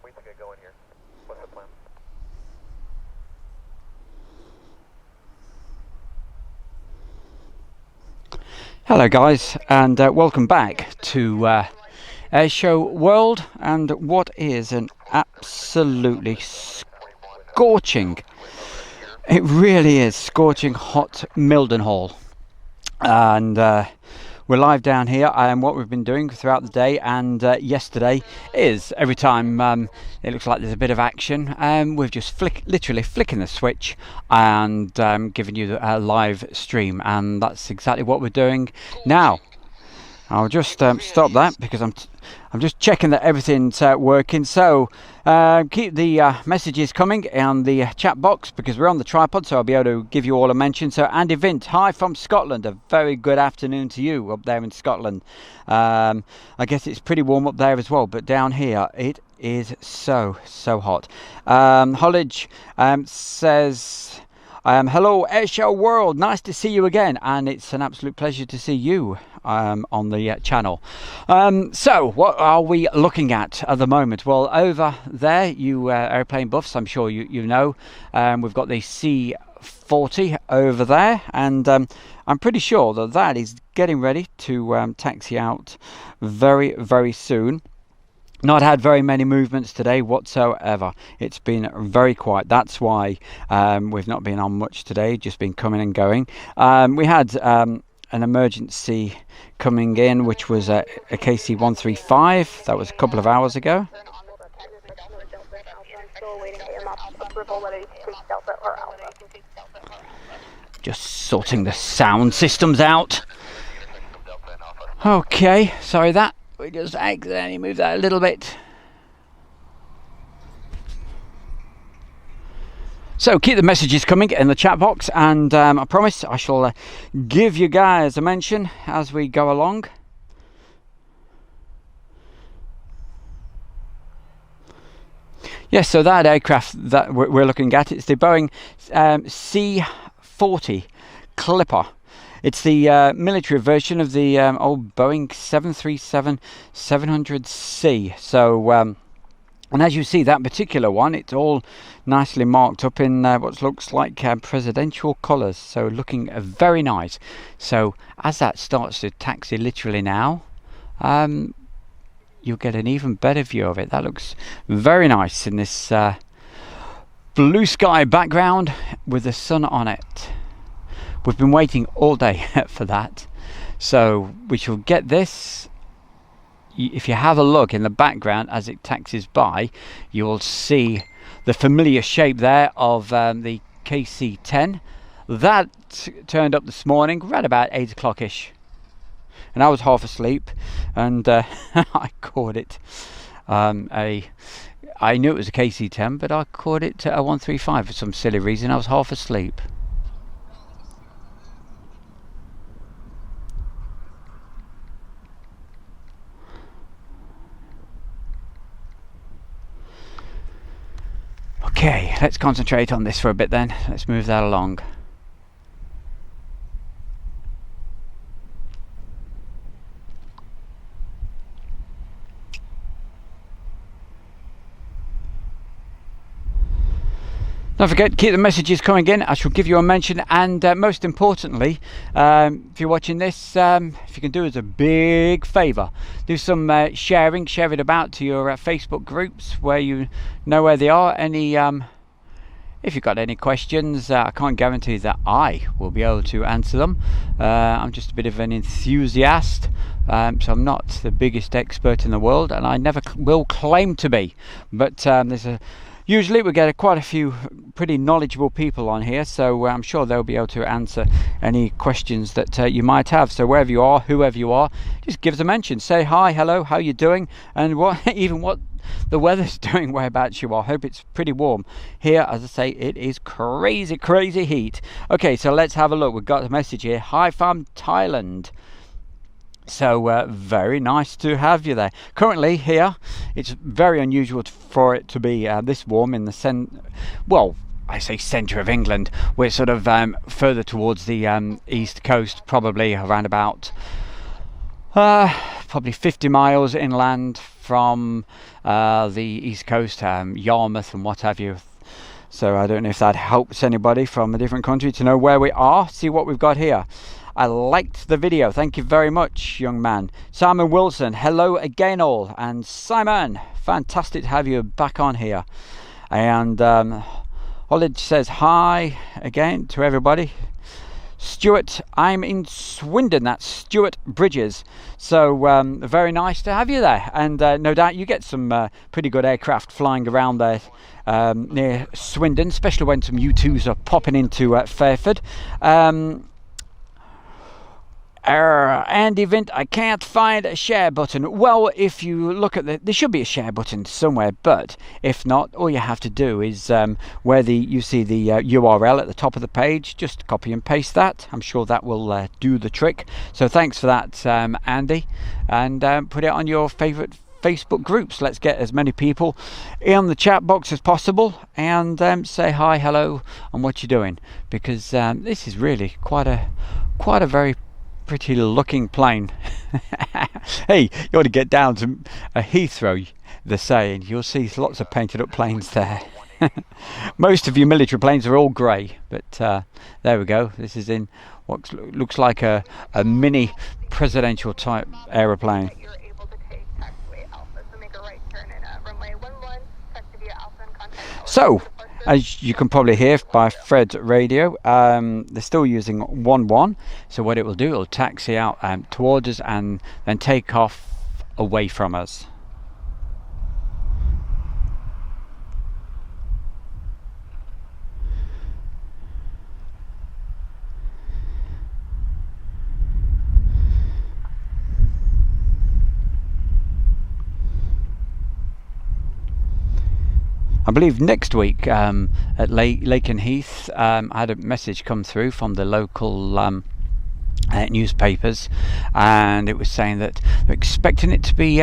We can get going here. What's the plan? Hello guys, and welcome back to Airshow World, and what is an absolutely scorching, it really is scorching hot Mildenhall, and we're live down here. And what we've been doing throughout the day and yesterday is every time it looks like there's a bit of action, we've just literally flicking the switch and giving you a live stream, and that's exactly what we're doing now. I'll just stop that because I'm just checking that everything's working. So keep the messages coming on the chat box because we're on the tripod, so I'll be able to give you all a mention. So Andy Vint, hi from Scotland. A very good afternoon to you up there in Scotland. I guess it's pretty warm up there as well, but down here it is so hot. Hollage says, hello Airshow World, nice to see you again, and it's an absolute pleasure to see you on the channel. So what are we looking at the moment? Well, over there, you airplane buffs, I'm sure you know, we've got the C40 over there, and I'm pretty sure that is getting ready to taxi out very soon. Not had very many movements today whatsoever. It's been very quiet. That's why we've not been on much today, just been coming and going. We had an emergency coming in, which was a KC-135. That was a couple of hours ago. Just sorting the sound systems out. Okay, sorry that. We just accidentally moved that a little bit. So keep the messages coming in the chat box, and I promise I shall give you guys a mention as we go along. Yes, so that aircraft that we're looking at, it's the Boeing C40 Clipper. It's the military version of the old Boeing 737-700C. So, and as you see, that particular one, it's all nicely marked up in what looks like presidential colours. So looking very nice. So as that starts to taxi literally now, you'll get an even better view of it. That looks very nice in this blue sky background with the sun on it. We've been waiting all day for that, so we shall get this. If you have a look in the background as it taxis by, you'll see the familiar shape there of the KC-10. That turned up this morning right about 8 o'clock-ish, and I was half asleep, and I caught it. I knew it was a KC-10, but I caught it a 135 for some silly reason. I was half asleep. Okay, let's concentrate on this for a bit then. Let's move that along. Don't forget, keep the messages coming in. I shall give you a mention, and most importantly, if you're watching this, if you can do us a big favour, do some sharing, share it about to your Facebook groups where you know where they are. If you've got any questions, I can't guarantee that I will be able to answer them. I'm just a bit of an enthusiast, so I'm not the biggest expert in the world, and I never will claim to be. But usually we get quite a few pretty knowledgeable people on here, so I'm sure they'll be able to answer any questions that you might have. So wherever you are, whoever you are, just give us a mention. Say hi, hello, how you doing, and what the weather's doing whereabouts you are. Hope it's pretty warm. Here, as I say, it is crazy heat. Okay, so let's have a look. We've got a message here. Hi from Thailand. So very nice to have you there. Currently here, it's very unusual for it to be this warm in the I say centre of England. We're sort of further towards the east coast, probably around about probably 50 miles inland from the east coast, Yarmouth and what have you. So I don't know if that helps anybody from a different country to know where we are. See what we've got here. I liked the video. Thank you very much, young man. Simon Wilson, hello again all. And Simon, fantastic to have you back on here. And Olive says hi again to everybody. Stuart, I'm in Swindon. That's Stuart Bridges. So very nice to have you there. And no doubt you get some pretty good aircraft flying around there near Swindon, especially when some U2s are popping into Fairford. Andy Vint, I can't find a share button. Well, if you look at there should be a share button somewhere, but if not, all you have to do is where you see the URL at the top of the page, just copy and paste that. I'm sure that will do the trick. So thanks for that, Andy, and put it on your favourite Facebook groups. Let's get as many people in the chat box as possible, and say hi, hello, and what you're doing, because this is really quite a very pretty looking plane. Hey, you ought to get down to Heathrow, they're saying. You'll see lots of painted up planes there. Most of your military planes are all grey, but there we go. This is in what looks like a mini presidential type aeroplane. So, as you can probably hear by Fred radio, they're still using 1-1. So what it will do, it'll taxi out towards us and then take off away from us. I believe next week at Lakenheath, I had a message come through from the local newspapers, and it was saying that they're expecting it to be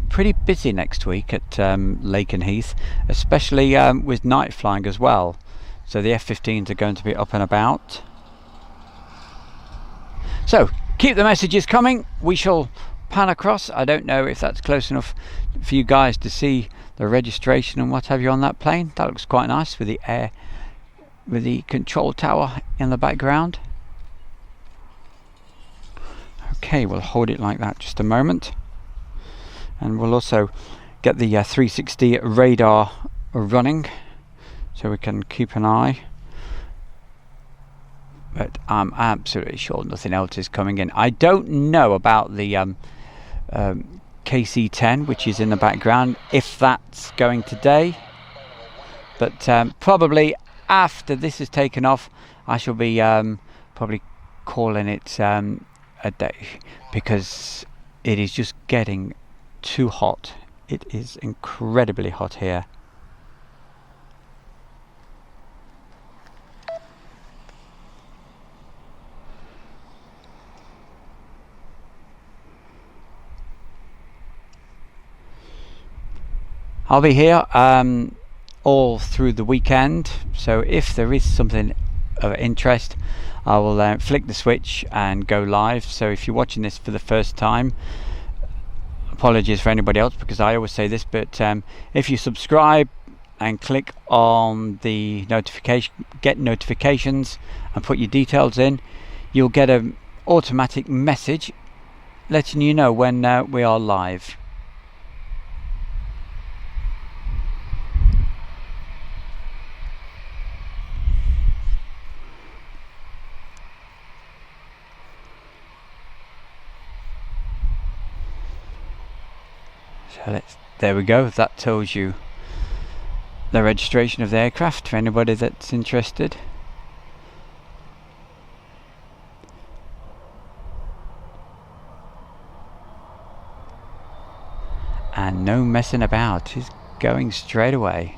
pretty busy next week at Lakenheath, especially with night flying as well. So the F-15s are going to be up and about. So keep the messages coming. We shall pan across. I don't know if that's close enough for you guys to see the registration and what have you on that plane. That looks quite nice with the control tower in the background. Okay, we'll hold it like that just a moment, and we'll also get the 360 radar running so we can keep an eye. But I'm absolutely sure nothing else is coming in. I don't know about the KC-10, which is in the background, if that's going today, but probably after this is taken off, I shall be probably calling it a day, because it is just getting too hot. It is incredibly hot here. I'll be here all through the weekend, so if there is something of interest, I will flick the switch and go live. So if you're watching this for the first time, apologies for anybody else, because I always say this, but if you subscribe and click on the notification, get notifications, and put your details in, you'll get an automatic message letting you know when we are live. So there we go. That tells you the registration of the aircraft for anybody that's interested. And no messing about, he's going straight away.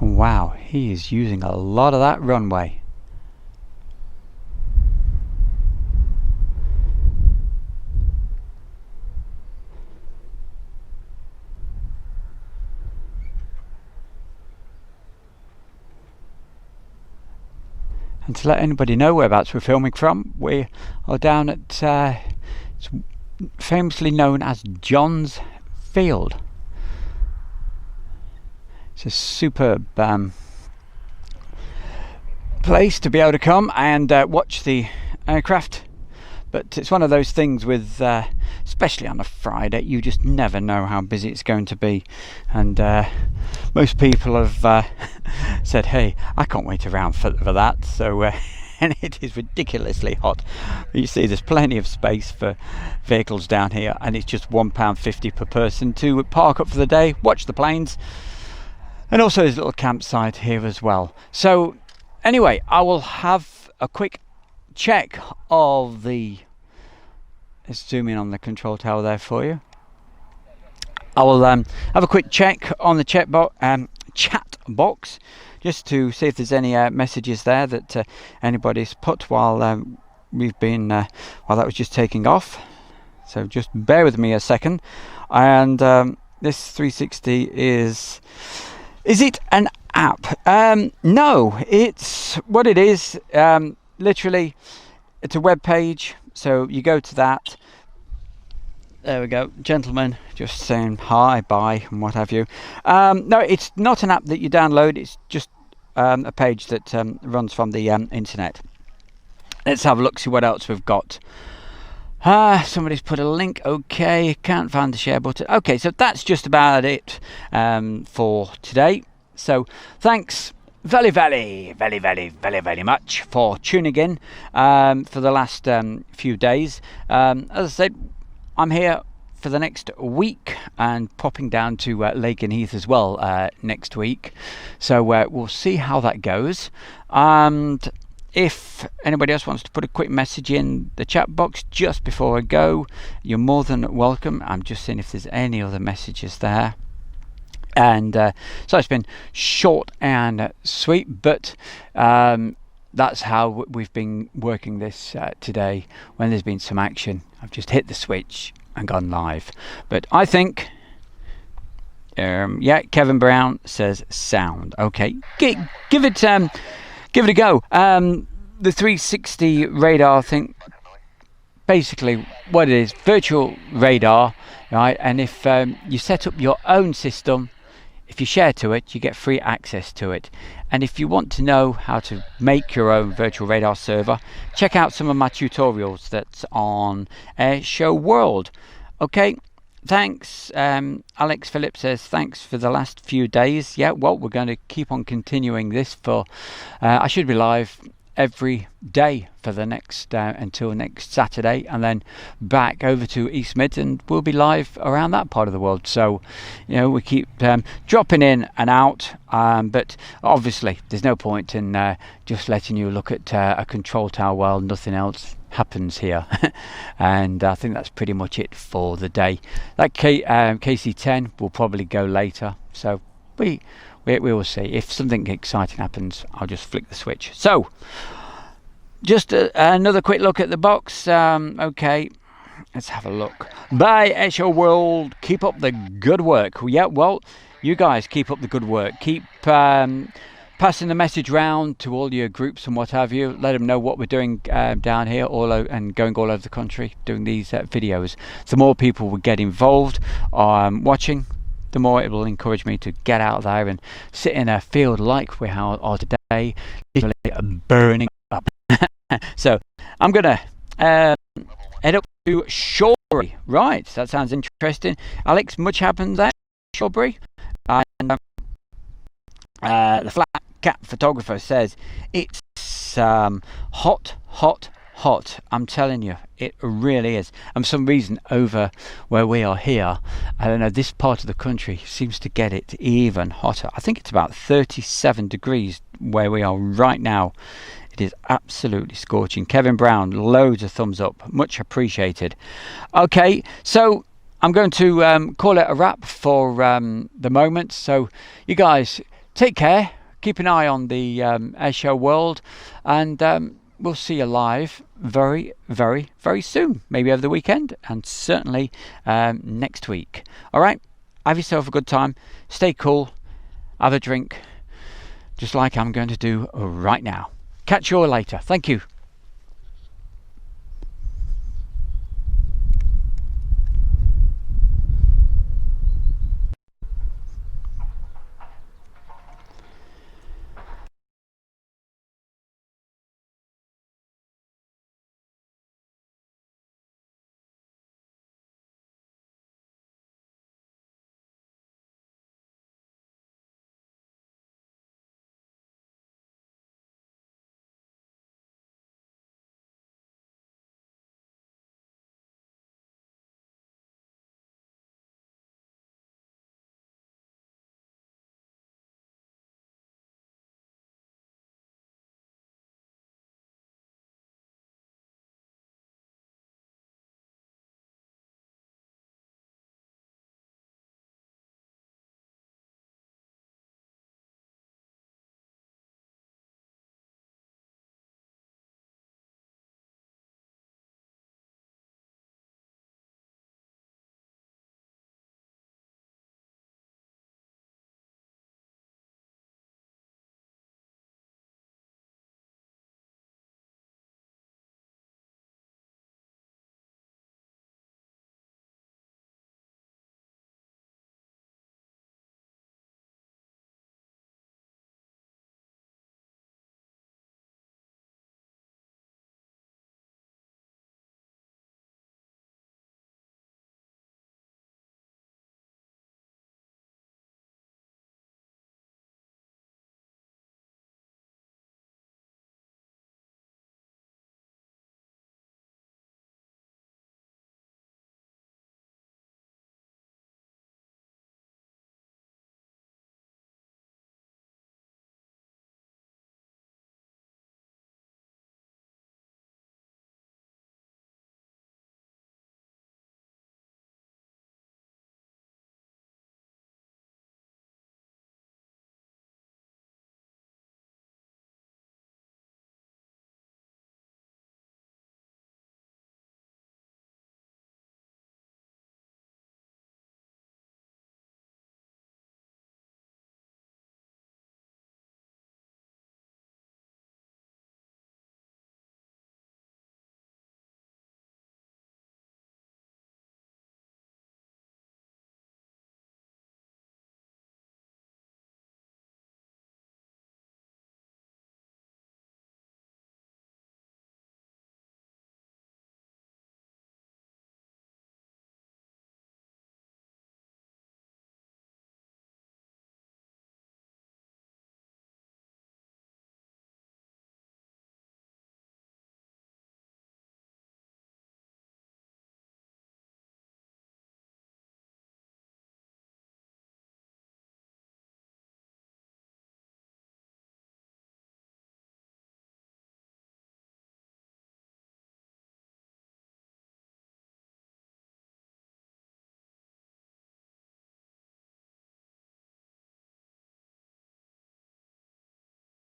Wow, he is using a lot of that runway. And to let anybody know whereabouts we're filming from, we are down at it's famously known as John's Field. It's a superb place to be able to come and watch the aircraft, but it's one of those things with especially on a Friday, you just never know how busy it's going to be, and most people have said, hey, I can't wait around for that. So and it is ridiculously hot. You see there's plenty of space for vehicles down here, and it's just £1.50 per person to park up for the day, watch the planes. And also there's a little campsite here as well. So anyway, I will have a quick check of the... Let's zoom in on the control tower there for you. I will have a quick check on the chat box just to see if there's any messages there that anybody's put while we've been while that was just taking off. So just bear with me a second. And this 360 is it an app? No, it's what it is. Literally, it's a web page. So you go to that. There we go, gentlemen, just saying hi, bye, and what have you. No, it's not an app that you download. It's just a page that runs from the internet. Let's have a look, see what else we've got. Somebody's put a link. Okay, can't find the share button. Okay, so that's just about it for today. So thanks very much for tuning in for the last few days. As I said, I'm here for the next week and popping down to Lakenheath as well next week. So we'll see how that goes. And if anybody else wants to put a quick message in the chat box just before I go, you're more than welcome. I'm just seeing if there's any other messages there. And so it's been short and sweet, but that's how we've been working this today. When there's been some action, I've just hit the switch and gone live. But I think, yeah, Kevin Brown says sound. Okay, give it a go. The 360 radar thing, basically what it is, virtual radar, right? And if you set up your own system, if you share to it, you get free access to it. And if you want to know how to make your own virtual radar server, check out some of my tutorials that's on Airshow World. Okay, thanks. Alex Phillips says thanks for the last few days. Yeah, well, we're going to keep on continuing this for I should be live every day for the next until next Saturday, and then back over to East Mids, and we'll be live around that part of the world. So we keep dropping in and out, but obviously there's no point in just letting you look at a control tower while nothing else happens here. And I think that's pretty much it for the day. That KC10 will probably go later, so we will see. If something exciting happens, I'll just flick the switch. So just another quick look at the box. Okay, let's have a look. Bye, Airshow World. Keep up the good work. Yeah, well, you guys keep up the good work. Keep passing the message round to all your groups and what have you. Let them know what we're doing down here and going all over the country doing these videos. The more people will get involved watching, the more it will encourage me to get out there and sit in a field like we are today, literally burning up. So I'm gonna head up to Shawbury. Right, that sounds interesting. Alex, much happened there, Shawbury? And the Flat Cat photographer says it's hot. I'm telling you, it really is. And for some reason over where we are here, I don't know, this part of the country seems to get it even hotter. I think it's about 37 degrees where we are right now. It is absolutely scorching. Kevin Brown, loads of thumbs up, much appreciated. Okay, so I'm going to call it a wrap for the moment. So you guys take care, keep an eye on the Airshow World, and we'll see you live very, very, very soon. Maybe over the weekend, and certainly next week. All right, have yourself a good time. Stay cool. Have a drink, just like I'm going to do right now. Catch you all later. Thank you.